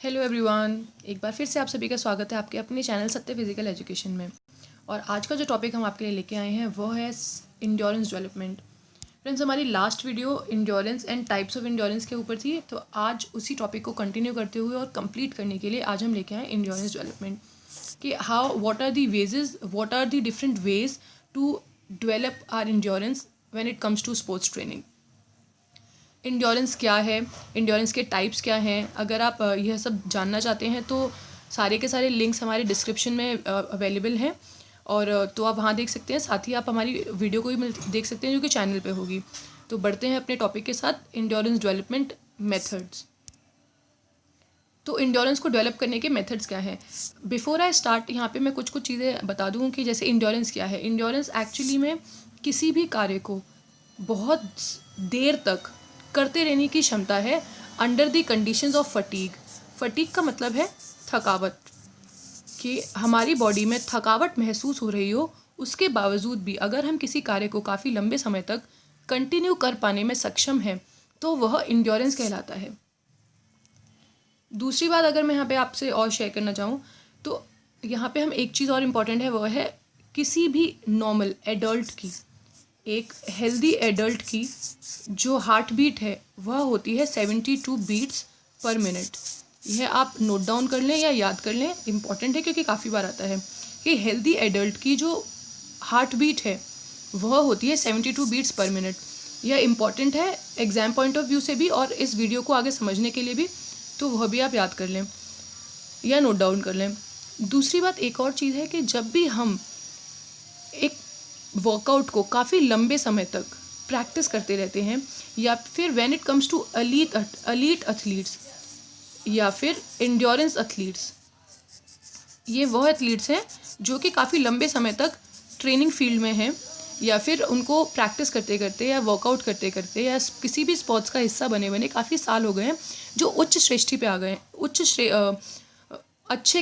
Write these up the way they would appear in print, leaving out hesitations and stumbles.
Hello everyone, एक बार फिर से आप सभी का स्वागत है आपके अपने चैनल सत्य फिजिकल एजुकेशन में। और आज का जो टॉपिक हम आपके लिए लेके आए हैं वो है इंड्योरेंस डेवलपमेंट। फ्रेंड्स, हमारी last video endurance and types of endurance के ऊपर थी, तो आज उसी टॉपिक को कंटिन्यू करते हुए और कंप्लीट करने के लिए आज हम लेके आए इंड्योरेंस डेवलपमेंट कि what are the different ways to develop our endurance when it comes to sports training. Endurance क्या है, इंड्योरेंस के टाइप्स क्या हैं। अगर आप यह सब जानना चाहते हैं तो सारे के सारे लिंक्स हमारे डिस्क्रिप्शन में अवेलेबल हैं और तो आप वहाँ देख सकते हैं। साथ ही आप हमारी वीडियो को भी देख सकते हैं जो कि चैनल पे होगी। तो बढ़ते हैं अपने टॉपिक के साथ, इंड्योरेंस डेवलपमेंट मेथड्स। तो इंड्योरेंस को डेवलप करने के मेथड्स क्या हैं। बिफोर आई स्टार्ट यहाँ पे मैं कुछ चीज़ें बता दूँ कि जैसे इंड्योरेंस क्या है। इंड्योरेंस एक्चुअली में किसी भी कार्य को बहुत देर तक करते रहने की क्षमता है under the conditions of fatigue. Fatigue का मतलब है थकावट, कि हमारी बॉडी में थकावट महसूस हो रही हो उसके बावजूद भी अगर हम किसी कार्य को काफ़ी लंबे समय तक कंटिन्यू कर पाने में सक्षम हैं तो वह इंड्योरेंस कहलाता है। दूसरी बात अगर मैं यहाँ पे आपसे और शेयर करना चाहूँ तो यहाँ पे हम एक चीज़ और इम्पॉर्टेंट है, वह है किसी भी नॉर्मल एडल्ट की, एक हेल्दी एडल्ट की जो हार्ट बीट है वह होती है 72 बीट्स पर मिनट। यह आप नोट डाउन कर लें या याद कर लें, इम्पॉर्टेंट है क्योंकि काफ़ी बार आता है कि हेल्दी एडल्ट की जो हार्ट बीट है वह होती है 72 बीट्स पर मिनट। यह इम्पॉर्टेंट है एग्ज़ाम पॉइंट ऑफ व्यू से भी और इस वीडियो को आगे समझने के लिए भी, तो वह भी आप याद कर लें या नोट डाउन कर लें। दूसरी बात एक और चीज़ है कि जब भी हम एक वर्कआउट को काफ़ी लंबे समय तक प्रैक्टिस करते रहते हैं या फिर when it comes to elite athletes या फिर इंड्योरेंस एथलीट्स, ये वह एथलीट्स हैं जो कि काफ़ी लंबे समय तक ट्रेनिंग फील्ड में हैं या फिर उनको प्रैक्टिस करते करते या वर्कआउट करते करते या किसी भी स्पोर्ट्स का हिस्सा बने बने काफ़ी साल हो गए हैं, जो उच्च श्रेष्ठी पे आ गए हैं, अच्छे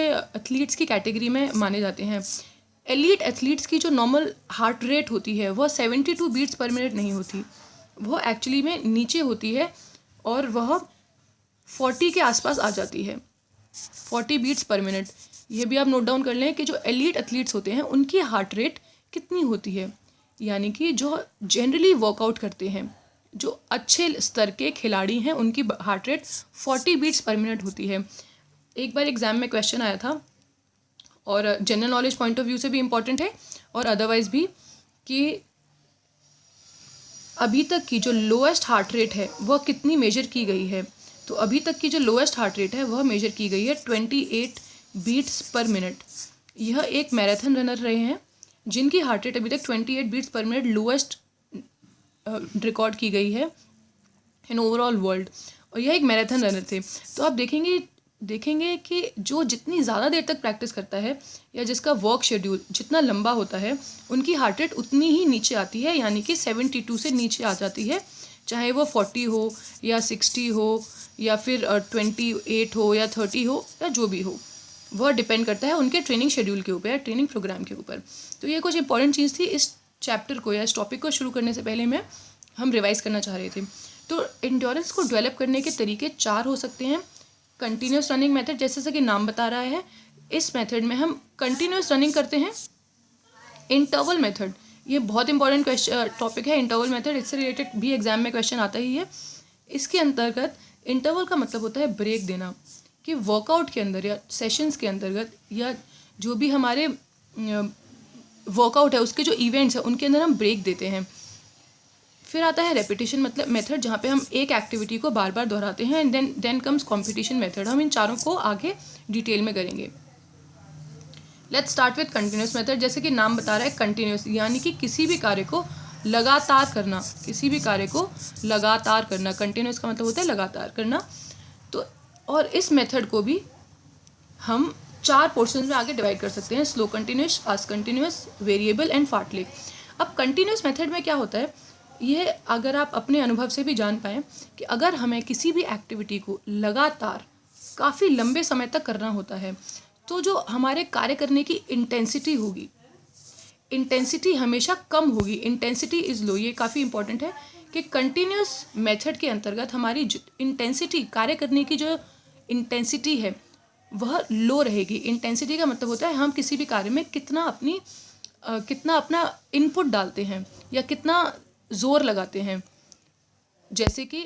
एथलीट्स की कैटेगरी में माने जाते हैं। एलीट एथलीट्स की जो नॉर्मल हार्ट रेट होती है वह 72 बीट्स पर मिनट नहीं होती, वह एक्चुअली में नीचे होती है और वह 40 के आसपास आ जाती है, 40 बीट्स पर मिनट। ये भी आप नोट डाउन कर लें कि जो एलीट एथलीट्स होते हैं उनकी हार्ट रेट कितनी होती है, यानी कि जो जनरली वर्कआउट करते हैं, जो अच्छे स्तर के खिलाड़ी हैं, उनकी heart rate 40 beats per minute होती है। एक बार एग्ज़ाम में क्वेश्चन आया था और general knowledge point of view से भी इम्पॉर्टेंट है और अदरवाइज भी, कि अभी तक की जो लोएस्ट हार्ट रेट है वह कितनी मेजर की गई है। तो अभी तक की जो लोएस्ट हार्ट रेट है वह मेजर की गई है 28 बीट्स पर मिनट। यह एक मैराथन रनर रहे हैं जिनकी हार्ट रेट अभी तक 28 beats per minute lowest record की गई है इन ओवरऑल वर्ल्ड, और यह एक मैराथन रनर थे। तो आप देखेंगे कि जो जितनी ज़्यादा देर तक प्रैक्टिस करता है या जिसका वर्क शेड्यूल जितना लंबा होता है उनकी हार्ट रेट उतनी ही नीचे आती है, यानी कि 72 से नीचे आ जाती है, चाहे वो 40 हो या 60 हो या फिर 28 हो या 30 हो या जो भी हो, वह डिपेंड करता है उनके ट्रेनिंग शेड्यूल के ऊपर या ट्रेनिंग प्रोग्राम के ऊपर। तो ये कुछ इंपॉर्टेंट चीज़ थी इस चैप्टर को या इस टॉपिक को शुरू करने से पहले हम रिवाइज़ करना चाह रहे थे। तो इंड्योरेंस को डेवलप करने के तरीके 4 हो सकते हैं। कंटिन्यूस रनिंग मेथड, जैसे कि नाम बता रहा है, इस मेथड में हम कंटिन्यूस रनिंग करते हैं। इंटरवल मेथड, ये बहुत इंपॉर्टेंट टॉपिक है इंटरवल मेथड, इससे रिलेटेड भी एग्जाम में क्वेश्चन आता ही है। इसके अंतर्गत इंटरवल का मतलब होता है ब्रेक देना, कि वर्कआउट के अंदर या सेशंस के अंतर्गत या जो भी हमारे वर्कआउट है उसके जो इवेंट्स हैं उनके अंदर हम ब्रेक देते हैं। फिर आता है रेपिटेशन मतलब मेथड, जहाँ पे हम एक एक्टिविटी को बार बार दोहराते हैं। And then comes competition method. हम इन चारों को आगे डिटेल में करेंगे। Let's start with continuous method. जैसे कि नाम बता रहा है कंटिन्यूस, यानी कि किसी भी कार्य को लगातार करना, किसी भी कार्य को लगातार करना। कंटिन्यूस का मतलब होता है लगातार करना। तो और इस मेथड को भी हम 4 पोर्शन में आगे डिवाइड कर सकते हैं, slow continuous, fast continuous, variable and fartlek. अब कंटिन्यूस मेथड में क्या होता है, ये अगर आप अपने अनुभव से भी जान पाएँ कि अगर हमें किसी भी एक्टिविटी को लगातार काफ़ी लंबे समय तक करना होता है तो जो हमारे कार्य करने की इंटेंसिटी होगी, इंटेंसिटी हमेशा कम होगी। इंटेंसिटी इज़ लो, ये काफ़ी इंपॉर्टेंट है कि कंटिन्यूस मेथड के अंतर्गत हमारी इंटेंसिटी, कार्य करने की जो इंटेंसिटी है वह लो रहेगी। इंटेंसिटी का मतलब होता है हम किसी भी कार्य में कितना अपना इनपुट डालते हैं या कितना ज़ोर लगाते हैं। जैसे कि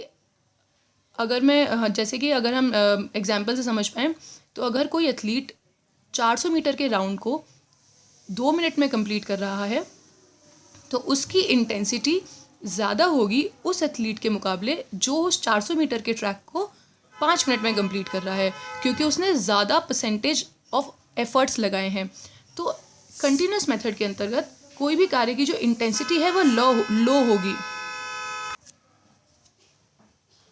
अगर हम एग्जाम्पल से समझ पाएँ तो अगर कोई एथलीट 400 मीटर के राउंड को 2 मिनट में कंप्लीट कर रहा है तो उसकी इंटेंसिटी ज़्यादा होगी उस एथलीट के मुकाबले जो उस 400 मीटर के ट्रैक को 5 मिनट में कंप्लीट कर रहा है, क्योंकि उसने ज़्यादा परसेंटेज ऑफ एफर्ट्स लगाए हैं। तो कंटिन्यूस मेथड के अंतर्गत कोई भी कार्य की जो इंटेंसिटी है वह लो होगी।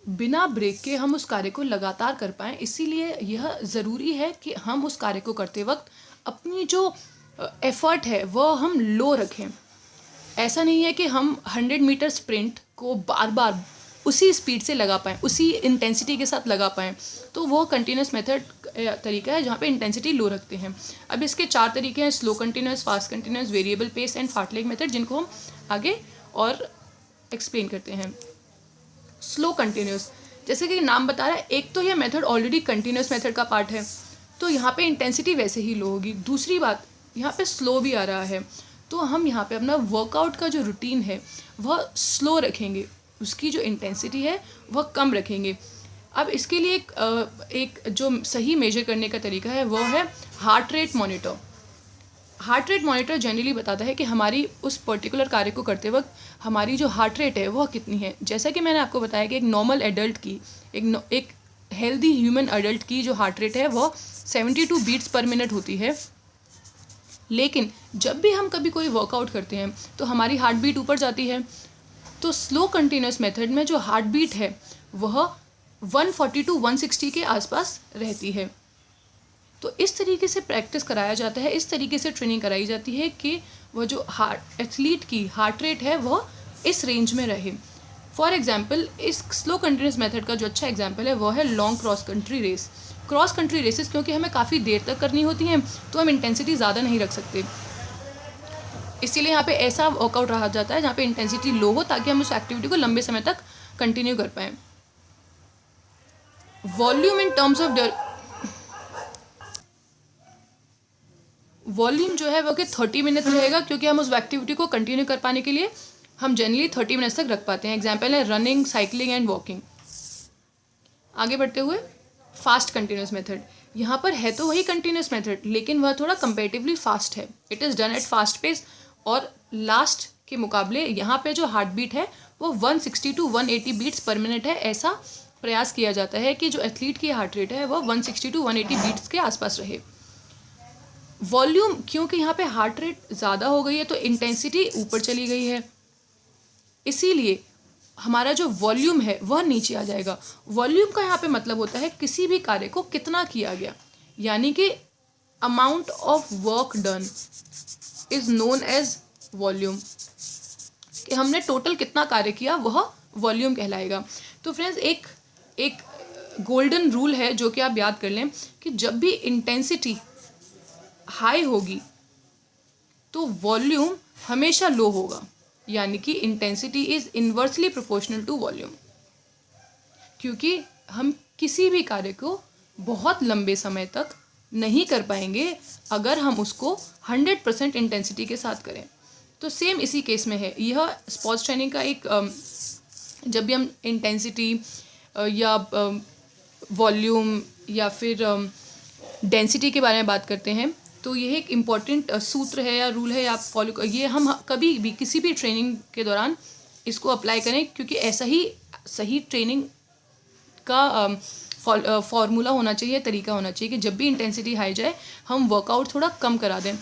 बिना ब्रेक के हम उस कार्य को लगातार कर पाएँ, इसीलिए यह ज़रूरी है कि हम उस कार्य को करते वक्त अपनी जो एफ़र्ट है वह हम लो रखें। ऐसा नहीं है कि हम 100 मीटर स्प्रिंट को बार बार उसी स्पीड से लगा पाएँ, उसी इंटेंसिटी के साथ लगा पाएँ, तो वो कंटिन्यूस मेथड तरीका है जहाँ पे इंटेंसिटी लो रखते हैं। अब इसके 4 तरीके हैं: slow continuous, fast continuous, variable pace and fartlek method, जिनको हम आगे और एक्सप्लेन करते हैं। स्लो कंटिन्यूस, जैसे कि नाम बता रहा है, एक तो यह मेथड ऑलरेडी कंटिन्यूस मेथड का पार्ट है, तो यहाँ पे इंटेंसिटी वैसे ही लो होगी। दूसरी बात, यहाँ पे स्लो भी आ रहा है, तो हम यहाँ पे अपना वर्कआउट का जो रूटीन है वह स्लो रखेंगे, उसकी जो इंटेंसिटी है वह कम रखेंगे। अब इसके लिए एक जो सही मेजर करने का तरीका है वह है heart rate monitor. Heart rate monitor generally बताता है कि हमारी उस पर्टिकुलर कार्य को करते वक्त हमारी जो हार्ट रेट है वह कितनी है। जैसा कि मैंने आपको बताया कि एक नॉर्मल एडल्ट की, एक हेल्दी ह्यूमन एडल्ट की जो हार्ट रेट है वह 72 बीट्स पर मिनट होती है। लेकिन जब भी हम कभी कोई वर्कआउट करते हैं तो हमारी हार्ट बीट ऊपर जाती है। तो स्लो कंटिन्यूस मेथड में जो हार्ट बीट है वह 140 to 160 के आसपास रहती है। तो इस तरीके से प्रैक्टिस कराया जाता है, इस तरीके से ट्रेनिंग कराई जाती है कि वह जो एथलीट की हार्ट रेट है वह इस रेंज में रहे। फॉर एग्जांपल, इस स्लो कंटिन्यूस मेथड का जो अच्छा एग्जांपल है वह है long cross country race. Cross country races क्योंकि हमें काफ़ी देर तक करनी होती हैं तो हम इंटेंसिटी ज़्यादा नहीं रख सकते, इसीलिए यहाँ पे ऐसा वर्कआउट रहा जाता है जहाँ पे इंटेंसिटी लो हो, ताकि हम उस एक्टिविटी को लंबे समय तक कंटिन्यू कर पाएँ। Volume in terms of volume जो है वो कि 30 मिनट रहेगा, क्योंकि हम उस एक्टिविटी को कंटिन्यू कर पाने के लिए हम जनरली 30 मिनट्स तक रख पाते हैं। एग्जाम्पल है रनिंग, साइकिलिंग एंड वॉकिंग। आगे बढ़ते हुए फास्ट कंटिन्यूस मेथड, यहाँ पर है तो वही कंटिन्यूस मेथड लेकिन वह थोड़ा कंपेरेटिवली फास्ट है। It is done at fast pace, और लास्ट के मुकाबले यहाँ पे जो हार्ट बीट है वो 160 to 180 बीट्स पर मिनट है। ऐसा प्रयास किया जाता है कि जो एथलीट की हार्ट रेट है वह 160 to 180 बीट्स के आसपास रहे। वॉल्यूम, क्योंकि यहाँ पे हार्ट रेट ज़्यादा हो गई है तो इंटेंसिटी ऊपर चली गई है, इसीलिए हमारा जो वॉल्यूम है वह नीचे आ जाएगा। वॉल्यूम का यहाँ पे मतलब होता है किसी भी कार्य को कितना किया गया, यानी कि amount of work done is known as volume, कि हमने टोटल कितना कार्य किया वह वॉल्यूम कहलाएगा। तो फ्रेंड्स, एक गोल्डन रूल है जो कि आप याद कर लें कि जब भी इंटेंसिटी हाई होगी तो वॉल्यूम हमेशा लो होगा, यानी कि intensity is inversely proportional to volume, क्योंकि हम किसी भी कार्य को बहुत लंबे समय तक नहीं कर पाएंगे अगर हम उसको 100% इंटेंसिटी के साथ करें। तो सेम इसी केस में है। यह स्पोर्ट्स ट्रेनिंग का एक जब भी हम इंटेंसिटी या वॉल्यूम या फिर डेंसिटी के बारे में बात करते हैं तो यह एक इम्पॉर्टेंट सूत्र है या रूल है, आप फॉलो, ये हम कभी भी किसी भी ट्रेनिंग के दौरान इसको अप्लाई करें, क्योंकि ऐसा ही सही ट्रेनिंग का फॉर्मूला होना चाहिए, तरीका होना चाहिए कि जब भी इंटेंसिटी हाई जाए हम वर्कआउट थोड़ा कम करा दें,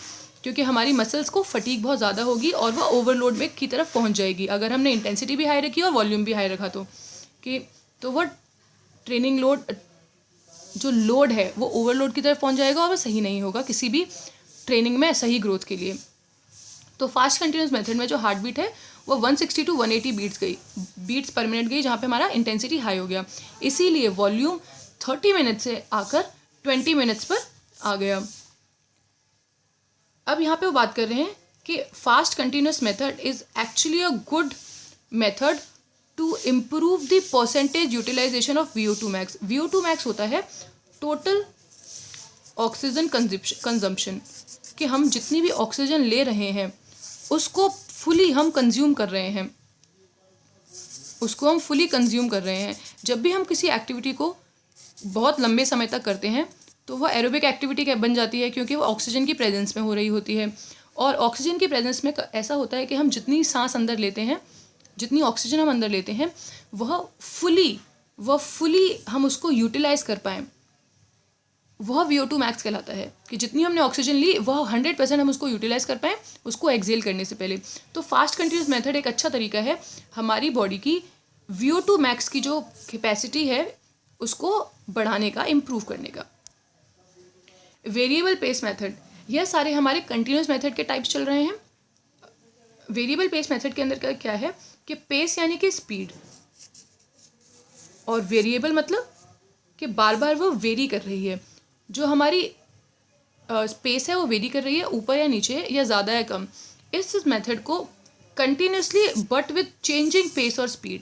क्योंकि हमारी मसल्स को फटीग बहुत ज़्यादा होगी और वह ओवरलोड में की तरफ पहुंच जाएगी। अगर हमने इंटेंसिटी भी हाई रखी और वॉल्यूम भी हाई रखा तो वह ट्रेनिंग लोड, जो लोड है वो ओवरलोड की तरफ पहुंच जाएगा और वह सही नहीं होगा किसी भी ट्रेनिंग में सही ग्रोथ के लिए। तो फास्ट कंटिन्यूस मेथड में जो हार्ट बीट है वो 160 to 180 बीट्स पर मिनट गई, जहाँ पे हमारा इंटेंसिटी हाई हो गया, इसीलिए वॉल्यूम 30 मिनट से आकर 20 मिनट्स पर आ गया। अब यहाँ पे वो बात कर रहे हैं कि fast continuous method is actually a good method to improve the percentage utilization of VO2 max। VO2 max होता है टोटल ऑक्सीजन कंजम्पशन, कि हम जितनी भी ऑक्सीजन ले रहे हैं उसको फुली हम कंज्यूम कर रहे हैं, उसको हम फुली कंज्यूम कर रहे हैं। जब भी हम किसी एक्टिविटी को बहुत लंबे समय तक करते हैं तो वह एरोबिक एक्टिविटी बन जाती है, क्योंकि वो ऑक्सीजन की प्रेजेंस में हो रही होती है। और ऑक्सीजन की प्रेजेंस में ऐसा होता है कि हम जितनी सांस अंदर लेते हैं, जितनी ऑक्सीजन हम अंदर लेते हैं, वह फुली हम उसको यूटिलाइज कर पाएँ, वह VO2 मैक्स कहलाता है। कि जितनी हमने ऑक्सीजन ली वह 100% हम उसको यूटिलाइज कर पाएँ उसको एक्सेल करने से पहले। तो फास्ट कंटिन्यूस मेथड एक अच्छा तरीका है हमारी बॉडी की VO2 मैक्स की जो कैपेसिटी है उसको बढ़ाने का, इम्प्रूव करने का। वेरिएबल पेस मेथड, यह सारे हमारे कंटिन्यूस मेथड के टाइप्स चल रहे हैं। वेरिएबल पेस मेथड के अंदर का क्या है कि पेस यानी कि स्पीड, और वेरिएबल मतलब कि बार बार वो वेरी कर रही है। जो हमारी स्पेस है वो वेरी कर रही है, ऊपर या नीचे या ज़्यादा या कम। इस मेथड को continuously but with changing pace और स्पीड।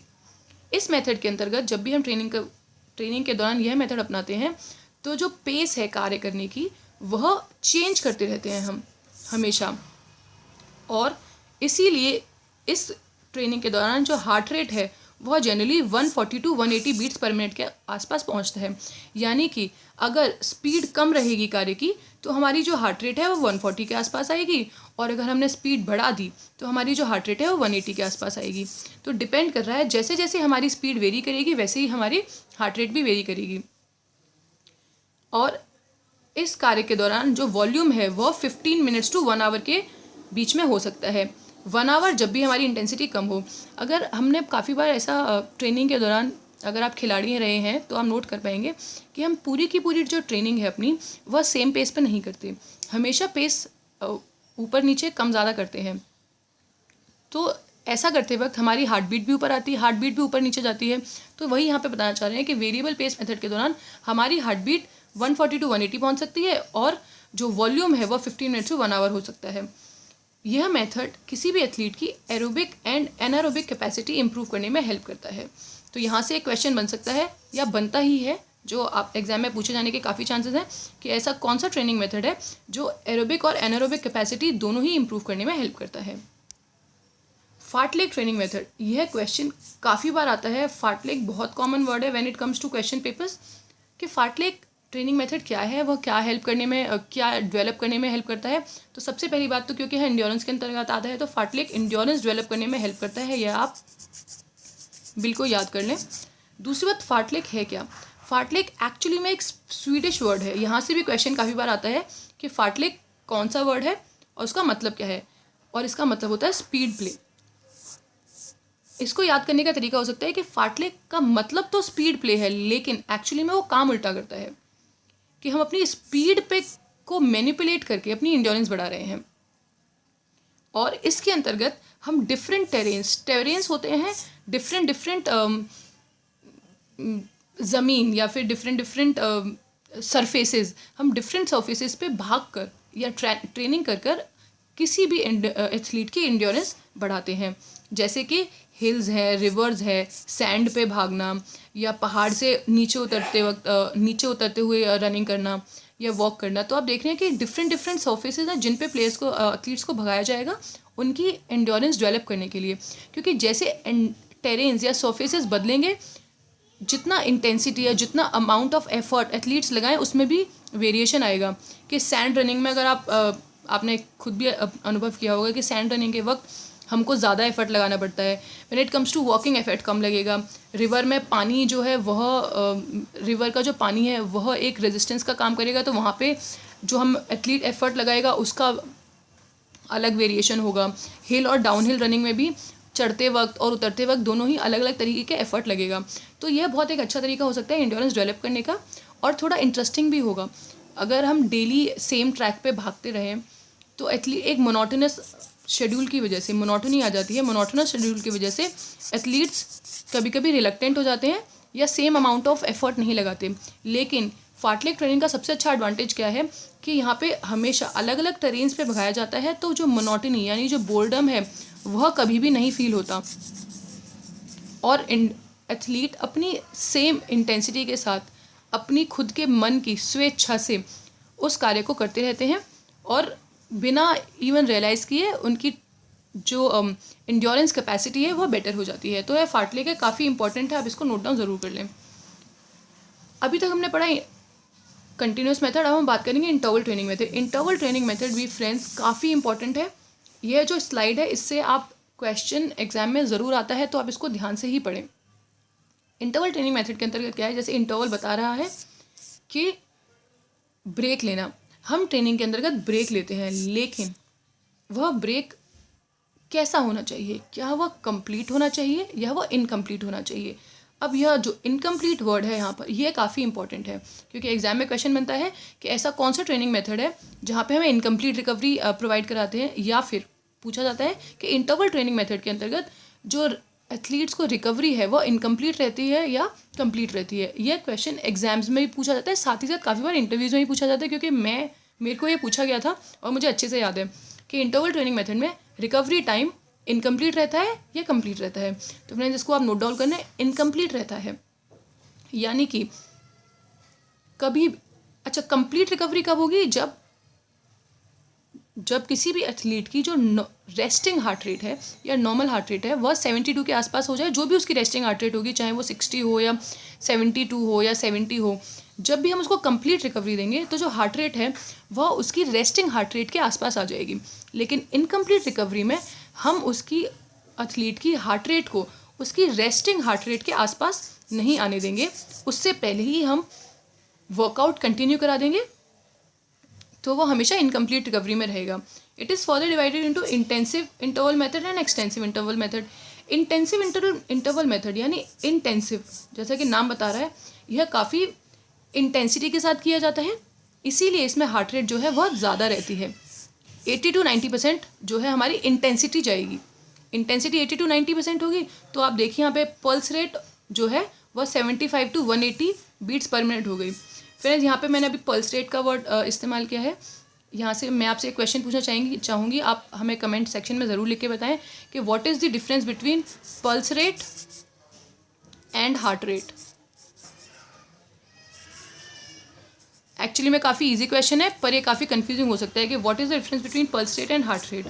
इस मेथड के अंतर्गत जब भी हम ट्रेनिंग के दौरान यह मेथड अपनाते हैं तो जो पेस है कार्य करने की वह चेंज करते रहते हैं हम हमेशा। और इसीलिए इस ट्रेनिंग के दौरान जो हार्ट रेट है वह generally 140 to 180 beats per minute के आसपास पहुंचता है। यानी कि अगर स्पीड कम रहेगी कार्य की तो हमारी जो हार्ट रेट है वो 140 के आसपास आएगी, और अगर हमने स्पीड बढ़ा दी तो हमारी जो हार्ट रेट है वो 180 के आसपास आएगी। तो डिपेंड कर रहा है, जैसे जैसे हमारी स्पीड वेरी करेगी वैसे ही हमारी हार्ट रेट भी वेरी करेगी। और इस कार्य के दौरान जो वॉल्यूम है वह 15 मिनट्स to 1 आवर के बीच में हो सकता है। 1 आवर जब भी हमारी इंटेंसिटी कम हो। अगर हमने काफ़ी बार ऐसा ट्रेनिंग के दौरान, अगर आप खिलाड़ी रहे हैं तो आप नोट कर पाएंगे कि हम पूरी की पूरी जो ट्रेनिंग है अपनी वह सेम पेस पर नहीं करते, हमेशा पेस ऊपर नीचे कम ज़्यादा करते हैं। तो ऐसा करते वक्त हमारी हार्ट बीट भी ऊपर आती है, हार्ट बीट भी ऊपर नीचे जाती है। तो वही यहाँ पे बताना चाह रहे हैं कि वेरिएबल पेस मेथड के दौरान हमारी हार्ट बीट 140 to 180 पहुँच सकती है, और जो वॉल्यूम है वह 15 मिनट्स to 1 आवर हो सकता है। यह मेथड किसी भी एथलीट की aerobic and anaerobic capacity improve करने में हेल्प करता है। तो यहाँ से एक क्वेश्चन बन सकता है या बनता ही है, जो आप एग्जाम में पूछे जाने के काफ़ी चांसेस हैं कि ऐसा कौन सा ट्रेनिंग मेथड है जो एरोबिक और एनारोबिक कैपेसिटी दोनों ही इंप्रूव करने में हेल्प करता है। फार्टलेग ट्रेनिंग मेथड, यह क्वेश्चन काफ़ी बार आता है। फार्टलेग बहुत कॉमन वर्ड है when it comes to question papers, कि फार्टलेग ट्रेनिंग मेथड क्या है, वह क्या हेल्प करने में, क्या डेवलप करने में हेल्प करता है। तो सबसे पहली बात तो क्योंकि है इंड्योरेंस के अंतर्गत आता है तो फार्टलेग इंड्योरेंस डेवलप करने में हेल्प करता है, यह आप बिल्कुल याद कर लें। दूसरी बात, फार्टलेग है क्या। फार्टलेग एक्चुअली में एक स्वीडिश वर्ड है। यहाँ से भी क्वेश्चन काफ़ी बार आता है कि फार्टलेग कौन सा वर्ड है और उसका मतलब क्या है, और इसका मतलब होता है स्पीड प्ले। इसको याद करने का तरीका हो सकता है कि फार्टलेग का मतलब तो स्पीड प्ले है, लेकिन एक्चुअली में वो काम उल्टा करता है कि हम अपनी स्पीड पे को मैनिपुलेट करके अपनी इंड्योरेंस बढ़ा रहे हैं। और इसके अंतर्गत हम डिफरेंट टेरेन्स होते हैं, डिफरेंट ज़मीन या फिर डिफरेंट सरफेसेस, हम डिफरेंट सरफेसेस पे भाग कर या ट्रेनिंग कर किसी भी एथलीट की इंड्योरेंस बढ़ाते हैं। जैसे कि हिल्स है, रिवर्स है, सैंड पे भागना, या पहाड़ से नीचे उतरते हुए रनिंग करना या वॉक करना। तो आप देख रहे हैं कि डिफरेंट सर्फेसेस हैं जिन पे प्लेयर्स को, एथलीट्स को भगाया जाएगा उनकी एंड्योरेंस डेवलप करने के लिए। क्योंकि जैसे टेरेन्स या सर्फेसेस बदलेंगे, जितना इंटेंसिटी या जितना अमाउंट ऑफ एफर्ट एथलीट्स लगाएं उसमें भी वेरिएशन आएगा। कि सैंड रनिंग में अगर आपने खुद भी अनुभव किया होगा कि सैंड रनिंग के वक्त हमको ज़्यादा एफर्ट लगाना पड़ता है। When it comes to walking effort कम लगेगा। रिवर में पानी जो है वह रिवर का जो पानी है वह एक रेजिस्टेंस का काम करेगा, तो वहाँ पे जो हम एथलीट एफर्ट लगाएगा उसका अलग वेरिएशन होगा। हिल और डाउन हिल रनिंग में भी चढ़ते वक्त और उतरते वक्त दोनों ही अलग अलग तरीके के एफर्ट लगेगा। तो यह बहुत एक अच्छा तरीका हो सकता है एंड्योरेंस डेवलप करने का, और थोड़ा इंटरेस्टिंग भी होगा। अगर हम डेली सेम ट्रैक पे भागते रहें तो एथलीट एक मोनोटोनस शेड्यूल की वजह से मोनोटोनी आ जाती है। मोनोटोनस शेड्यूल की वजह से एथलीट्स कभी कभी रिलक्टेंट हो जाते हैं या सेम अमाउंट ऑफ एफर्ट नहीं लगाते। लेकिन फार्टलेग ट्रेनिंग का सबसे अच्छा एडवांटेज क्या है कि यहाँ पे हमेशा अलग अलग टेरेन्स पे भगाया जाता है, तो जो मोनोटोनी यानी जो बोर्डम है वह कभी भी नहीं फील होता, और एथलीट अपनी सेम इंटेंसिटी के साथ अपनी खुद के मन की स्वेच्छा से उस कार्य को करते रहते हैं और बिना इवन रियलाइज़ किए उनकी जो इंड्योरेंस कैपेसिटी है वह बेटर हो जाती है। तो यह फार्टले काफ़ी इंपॉर्टेंट है, आप इसको नोट डाउन ज़रूर कर लें। अभी तक हमने पढ़ा कंटिन्यूस मेथड, अब हम बात करेंगे interval training method. Interval training method भी फ्रेंड्स काफ़ी इंपॉर्टेंट है। यह जो स्लाइड है इससे आप क्वेश्चन एग्जाम में ज़रूर आता है, तो आप इसको ध्यान से ही पढ़ें। इंटरवल ट्रेनिंग मेथड के अंतर्गत क्या है, जैसे इंटरवल बता रहा है कि ब्रेक लेना, हम ट्रेनिंग के अंतर्गत ब्रेक लेते हैं, लेकिन वह ब्रेक कैसा होना चाहिए, क्या वह कंप्लीट होना चाहिए या वह इनकम्प्लीट होना चाहिए। अब यह जो इनकम्प्लीट वर्ड है यहाँ पर, यह काफ़ी इंपॉर्टेंट है, क्योंकि एग्जाम में क्वेश्चन बनता है कि ऐसा कौन सा ट्रेनिंग मेथड है जहाँ पे हमें इनकम्प्लीट रिकवरी प्रोवाइड कराते हैं, या फिर पूछा जाता है कि इंटरवल ट्रेनिंग मेथड के अंतर्गत जो एथलीट्स को रिकवरी है वह इनकम्प्लीट रहती है या कंप्लीट रहती है। यह क्वेश्चन एग्जाम्स में भी पूछा जाता है, साथ ही साथ काफ़ी बार इंटरव्यूज़ में भी पूछा जाता है, क्योंकि मेरे को ये पूछा गया था और मुझे अच्छे से याद है कि इंटरवल ट्रेनिंग मेथड में रिकवरी टाइम इनकम्प्लीट रहता है या कंप्लीट रहता है। तो फ्रेंड्स इसको आप नोट डाउन करना, इनकम्प्लीट रहता है, यानी कि कभी अच्छा कंप्लीट रिकवरी कब होगी, जब किसी भी एथलीट की जो रेस्टिंग हार्ट रेट है या नॉर्मल हार्ट रेट है वह 72 के आसपास हो जाए। जो भी उसकी रेस्टिंग हार्ट रेट होगी, चाहे वो 60 हो या 72 हो या 70 हो, जब भी हम उसको कंप्लीट रिकवरी देंगे तो जो हार्ट रेट है वह उसकी रेस्टिंग हार्ट रेट के आसपास आ जाएगी। लेकिन इनकम्प्लीट रिकवरी में हम उसकी एथलीट की हार्ट रेट को उसकी रेस्टिंग हार्ट रेट के आसपास नहीं आने देंगे, उससे पहले ही हम वर्कआउट कंटिन्यू करा देंगे, तो वो हमेशा इनकम्प्लीट रिकवरी में रहेगा। It is further divided into intensive interval method and extensive interval method. Intensive interval method यानी इंटेंसिव, जैसा कि नाम बता रहा है, यह काफ़ी इंटेंसिटी के साथ किया जाता है, इसीलिए इसमें हार्ट रेट जो है वह ज़्यादा रहती है। 80 to 90% जो है हमारी इंटेंसिटी जाएगी। इंटेंसिटी 80 to 90% होगी, तो आप देखिए यहाँ पे पल्स रेट जो है वह 75 to 180 बीट्स पर मिनट हो गई। फ्रेंड्स यहाँ पे मैंने अभी पल्स रेट का वर्ड इस्तेमाल किया है। यहाँ से मैं आपसे एक क्वेश्चन पूछना चाहूँगी, आप हमें कमेंट सेक्शन में ज़रूर लिख के बताएं कि what is the difference between pulse rate and heart rate. Actually में काफ़ी इजी क्वेश्चन है, पर ये काफ़ी कंफ्यूजिंग हो सकता है कि what is the difference between pulse rate and heart rate.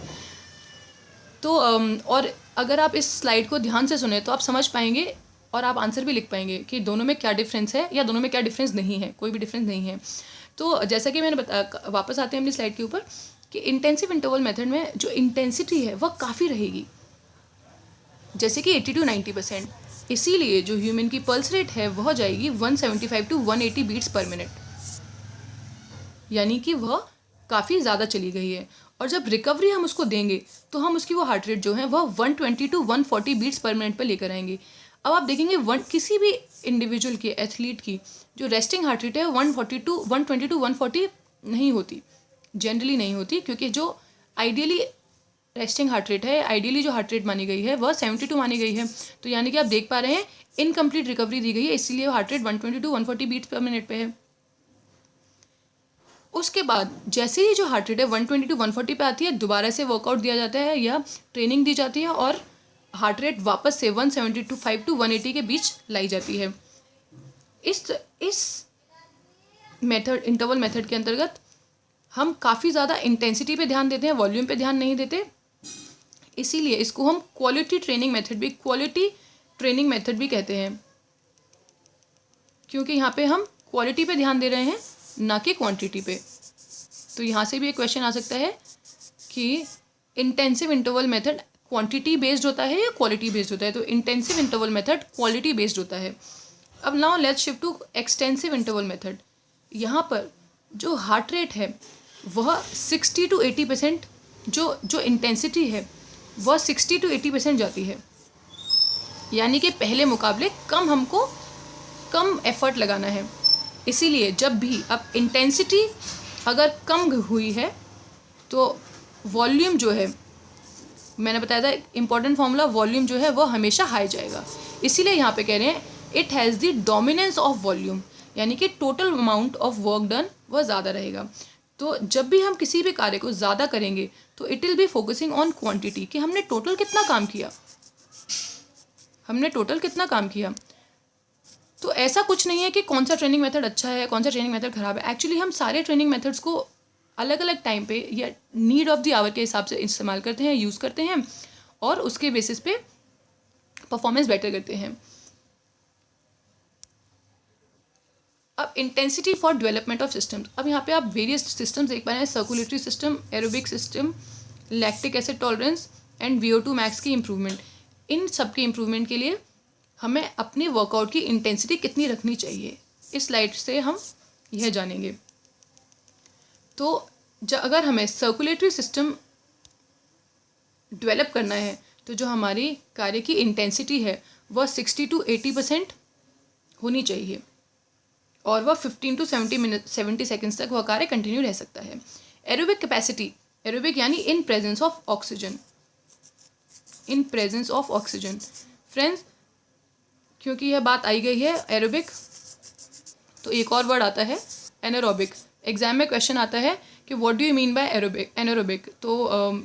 तो और अगर आप इस स्लाइड को ध्यान से सुने तो आप समझ पाएंगे और आप आंसर भी लिख पाएंगे कि दोनों में क्या डिफरेंस है या दोनों में क्या डिफरेंस नहीं है, कोई भी डिफरेंस नहीं है। तो जैसा कि मैंने वापस आते हैं अपनी स्लाइड के ऊपर कि इंटेंसिव इंटरवल मेथड में जो इंटेंसिटी है वह काफ़ी रहेगी, जैसे कि 80 to 90%। इसीलिए जो ह्यूमन की पल्स रेट है वह जाएगी 175 to 180 बीट्स पर मिनट, यानी कि वह काफ़ी ज़्यादा चली गई है। और जब रिकवरी हम उसको देंगे तो हम उसकी वो हार्ट रेट जो है वह 120 to 140 बीट्स पर मिनट पर लेकर आएंगे। अब आप देखेंगे किसी भी इंडिविजुअल की एथलीट की जो रेस्टिंग हार्ट रेट है 120 to 140 नहीं होती, जनरली नहीं होती, क्योंकि जो आइडियली रेस्टिंग हार्ट रेट है, आइडियली जो हार्ट रेट मानी गई है वह 72 मानी गई है। तो यानी कि आप देख पा रहे हैं इनकम्प्लीट रिकवरी दी गई है, इसीलिए heart rate 120 to 140 beats per minute पे है। उसके बाद जैसे ही जो हार्ट रेट है 120 to 140 पे आती है, दोबारा से वर्कआउट दिया जाता है या ट्रेनिंग दी जाती है और हार्ट रेट वापस से 175 to 180 के बीच लाई जाती है। इस मेथड इंटरवल मेथड के अंतर्गत हम काफ़ी ज़्यादा इंटेंसिटी पे ध्यान देते हैं, वॉल्यूम पे ध्यान नहीं देते, इसीलिए इसको हम क्वालिटी ट्रेनिंग मेथड भी कहते हैं, क्योंकि यहाँ पे हम क्वालिटी पे ध्यान दे रहे हैं ना कि क्वांटिटी पे। तो यहाँ से भी एक क्वेश्चन आ सकता है कि intensive interval method quantity based होता है या क्वालिटी बेस्ड होता है। तो intensive interval method quality based होता है। अब now let's shift to extensive interval method. यहाँ पर जो हार्ट रेट है वह 60 to 80%, जो इंटेंसिटी है वह 60 to 80% जाती है, यानी कि पहले मुकाबले हमको कम एफर्ट लगाना है। इसीलिए जब भी अब इंटेंसिटी अगर कम हुई है तो वॉल्यूम जो है, मैंने बताया था इंपॉर्टेंट फॉर्मूला, वॉल्यूम जो है वो हमेशा हाई जाएगा। इसीलिए यहाँ पे कह रहे हैं it has the dominance of volume, यानी कि total amount of work done वह ज़्यादा रहेगा। तो जब भी हम किसी भी कार्य को ज़्यादा करेंगे तो it will be focusing on quantity, कि हमने टोटल कितना काम किया। तो ऐसा कुछ नहीं है कि कौन सा ट्रेनिंग मेथड अच्छा है, कौन सा ट्रेनिंग मेथड ख़राब है। एक्चुअली हम सारे ट्रेनिंग मेथड्स को अलग अलग टाइम पे या नीड ऑफ द आवर के हिसाब से इस्तेमाल करते हैं, यूज़ करते हैं, और उसके बेसिस पे परफॉर्मेंस बेटर करते हैं। अब intensity for development of systems. अब यहाँ पे आप वेरियस सिस्टम्स देख पा रहे हैं, circulatory system, aerobic system, lactic acid tolerance and VO2 max की इम्प्रूवमेंट। इन सब के इम्प्रूवमेंट के लिए हमें अपनी वर्कआउट की इंटेंसिटी कितनी रखनी चाहिए, इस स्लाइड से हम यह जानेंगे। तो अगर हमें सर्कुलेटरी सिस्टम डेवलप करना है तो जो हमारी कार्य की इंटेंसिटी है वह 60 to 80% होनी चाहिए, और वह 15 to 70 सेकेंड्स तक वह कार्य कंटिन्यू रह सकता है। एरोबिक कैपेसिटी, एरोबिक यानी in presence of oxygen, in presence of oxygen. Friends, क्योंकि यह बात आई गई है एरोबिक, तो एक और वर्ड आता है एनारोबिक। एग्जाम में क्वेश्चन आता है कि what do you mean by aerobic, anaerobic. तो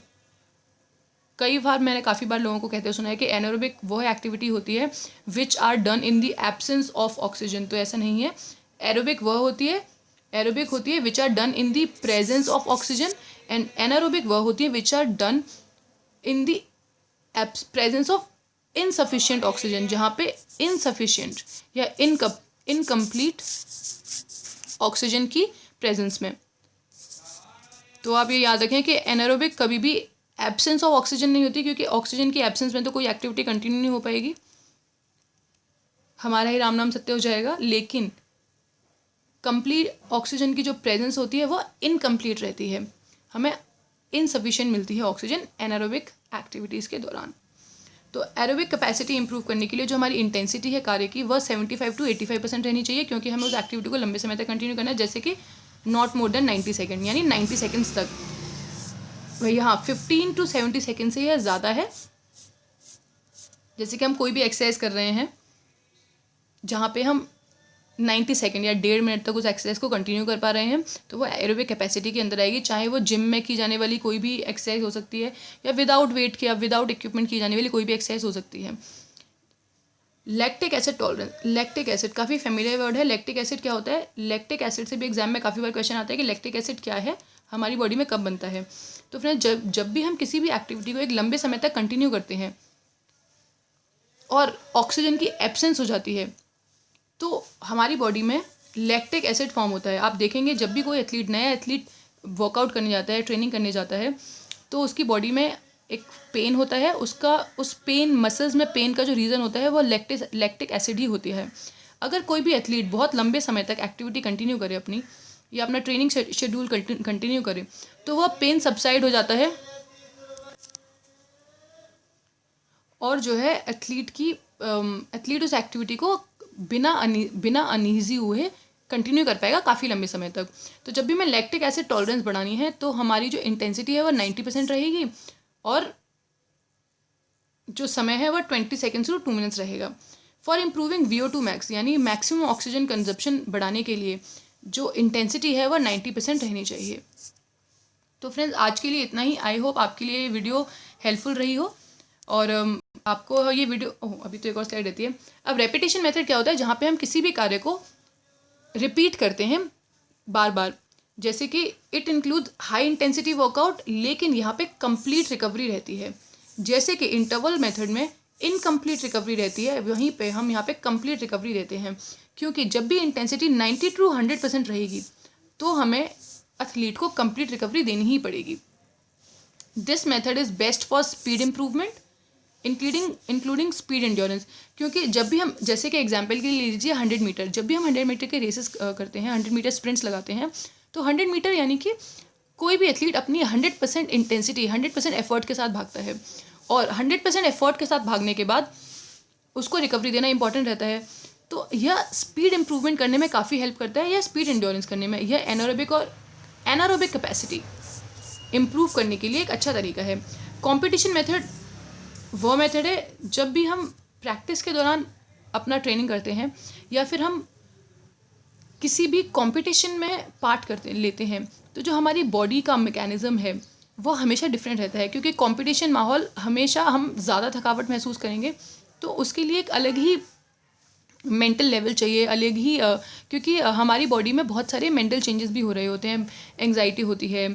कई बार मैंने काफ़ी बार लोगों को कहते सुना है कि एनारोबिक वह एक्टिविटी होती है which are done in the absence of oxygen. तो ऐसा नहीं है, एरोबिक वह होती है, एरोबिक होती है which are done in the presence of oxygen, and anaerobic वह होती है which are done in the presence of insufficient oxygen, जहाँ पे इनसफिशिएंट या इनकम्प्लीट ऑक्सीजन की प्रेजेंस में। तो आप ये याद रखें कि एनारोबिक कभी भी एब्सेंस ऑफ ऑक्सीजन नहीं होती, क्योंकि ऑक्सीजन की एब्सेंस में तो कोई एक्टिविटी कंटिन्यू नहीं हो पाएगी, हमारा ही राम नाम सत्य हो जाएगा। लेकिन कंप्लीट ऑक्सीजन की जो प्रेजेंस होती है वह इनकम्प्लीट रहती है, हमें इनसफिशिएंट मिलती है ऑक्सीजन एनारोबिक एक्टिविटीज़ के दौरान। तो एरोबिक कैपेसिटी इंप्रूव करने के लिए जो हमारी इंटेंसिटी है कार्य की वह 75 to 85% रहनी चाहिए, क्योंकि हमें उस एक्टिविटी को लंबे समय तक कंटिन्यू करना है, जैसे कि नॉट मोर देन 90 सेकेंड, यानी 90 सेकेंड्स तक। वही हाँ 15 to 70 सेकेंड से यह ज़्यादा है। जैसे कि हम कोई भी एक्सरसाइज कर रहे हैं जहाँ पे हम 90 सेकेंड या 1.5 मिनट तक उस एक्सरसाइज को कंटिन्यू कर पा रहे हैं, तो वो एरोबिक कैपेसिटी के अंदर आएगी। चाहे वो जिम में की जाने वाली कोई भी एक्सरसाइज हो सकती है, या विदाउट वेट के या विदाउट इक्विपमेंट की जाने वाली कोई भी एक्सरसाइज हो सकती है। Lactic acid tolerance, lactic acid काफ़ी फेमिलियर वर्ड है। लैक्टिक एसिड क्या होता है? लैक्टिक एसिड से भी एग्जाम में काफ़ी बार क्वेश्चन आता है कि लैक्टिक एसिड क्या है, हमारी बॉडी में कब बनता है। तो फ्रेंड्स, जब भी हम किसी भी एक्टिविटी को एक लंबे समय तक कंटिन्यू करते हैं और ऑक्सीजन की एब्सेंस हो जाती है, तो हमारी बॉडी में लैक्टिक एसिड फॉर्म होता है। आप देखेंगे जब भी कोई एथलीट, नया एथलीट वर्कआउट करने जाता है, ट्रेनिंग करने जाता है, तो उसकी बॉडी में एक पेन होता है, उस पेन, मसल्स में पेन का जो रीज़न होता है वो लैक्टिक एसिड ही होती है। अगर कोई भी एथलीट बहुत लंबे समय तक एक्टिविटी कंटिन्यू करे अपनी, या अपना ट्रेनिंग शेड्यूल कंटिन्यू करे, तो वह पेन सबसाइड हो जाता है, और जो है एथलीट उस एक्टिविटी को बिना अनईजी हुए कंटिन्यू कर पाएगा काफ़ी लंबे समय तक। तो जब भी मैं लैक्टिक एसिड टॉलरेंस बढ़ानी है, तो हमारी जो इंटेंसिटी है वह 90% रहेगी, और जो समय है वह 20 सेकेंड्स टू 2 मिनट्स रहेगा। फॉर इम्प्रूविंग VO2 मैक्स, यानी मैक्सिमम ऑक्सीजन कंजप्शन बढ़ाने के लिए जो इंटेंसिटी है वह 90% रहनी चाहिए। तो फ्रेंड्स, आज के लिए इतना ही। आई होप आपके लिए ये वीडियो हेल्पफुल रही हो, और आपको ये वीडियो अभी तो एक और स्लाइड रहती है। अब रेपिटेशन मेथड क्या होता है? जहाँ पे हम किसी भी कार्य को रिपीट करते हैं बार बार, जैसे कि it include high intensity workout, लेकिन यहाँ पे कंप्लीट रिकवरी रहती है। जैसे कि इंटरवल मेथड में इनकम्प्लीट रिकवरी रहती है, वहीं पे हम यहाँ पे कंप्लीट रिकवरी देते हैं, क्योंकि जब भी इंटेंसिटी 90 to 100% रहेगी, तो हमें एथलीट को कंप्लीट रिकवरी देनी ही पड़ेगी। This method is best for speed improvement including speed endurance, क्योंकि जब भी हम, जैसे कि एग्जांपल के लिए लीजिए 100 मीटर, जब भी हम 100 मीटर के रेसेस करते हैं, 100 मीटर स्प्रिंट्स लगाते हैं, तो 100 मीटर यानी कि कोई भी एथलीट अपनी 100% इंटेंसिटी, 100% एफर्ट के साथ भागता है, और 100% एफर्ट के साथ भागने के बाद उसको रिकवरी देना इंपॉर्टेंट रहता है। तो यह स्पीड इंप्रूवमेंट करने में काफ़ी हेल्प करता है, यह स्पीड एंड्योरेंस करने में, यह एनारोबिक और एनारोबिक कैपेसिटी इम्प्रूव करने के लिए एक अच्छा तरीका है। कॉम्पिटिशन मेथड वो मेथड है जब भी हम प्रैक्टिस के दौरान अपना ट्रेनिंग करते हैं, या फिर हम किसी भी कंपटीशन में पार्ट लेते हैं, तो जो हमारी बॉडी का मैकेनिज़्म है वो हमेशा डिफरेंट रहता है, क्योंकि कंपटीशन माहौल हमेशा हम ज़्यादा थकावट महसूस करेंगे, तो उसके लिए एक अलग ही मेंटल लेवल चाहिए अलग ही, क्योंकि हमारी बॉडी में बहुत सारे मेंटल चेंजेस भी हो रहे होते हैं, एंग्जाइटी होती है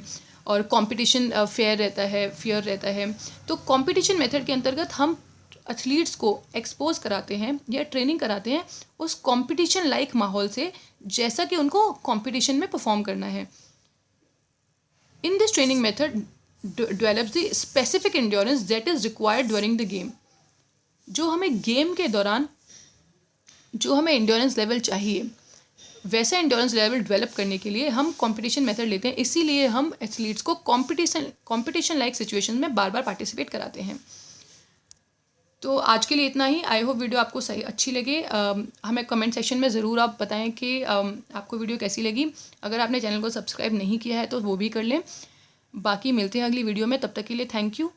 और कंपटीशन फियर रहता है। तो कंपटीशन मेथड के अंतर्गत हम एथलीट्स को एक्सपोज कराते हैं या ट्रेनिंग कराते हैं उस कंपटीशन लाइक माहौल से, जैसा कि उनको कंपटीशन में परफॉर्म करना है। In this training method develops the specific endurance that is required during the game. जो हमें गेम के दौरान जो हमें एंड्योरेंस लेवल चाहिए, वैसा एंड्योरेंस लेवल डेवलप करने के लिए हम कंपटीशन मेथड लेते हैं। इसीलिए हम एथलीट्स को कंपटीशन लाइक सिचुएशन में बार बार पार्टिसिपेट कराते हैं। तो आज के लिए इतना ही। आई होप वीडियो आपको सही अच्छी लगे। हमें कमेंट सेक्शन में ज़रूर आप बताएं कि आपको वीडियो कैसी लगी। अगर आपने चैनल को सब्सक्राइब नहीं किया है तो वो भी कर लें। बाकी मिलते हैं अगली वीडियो में, तब तक के लिए थैंक यू।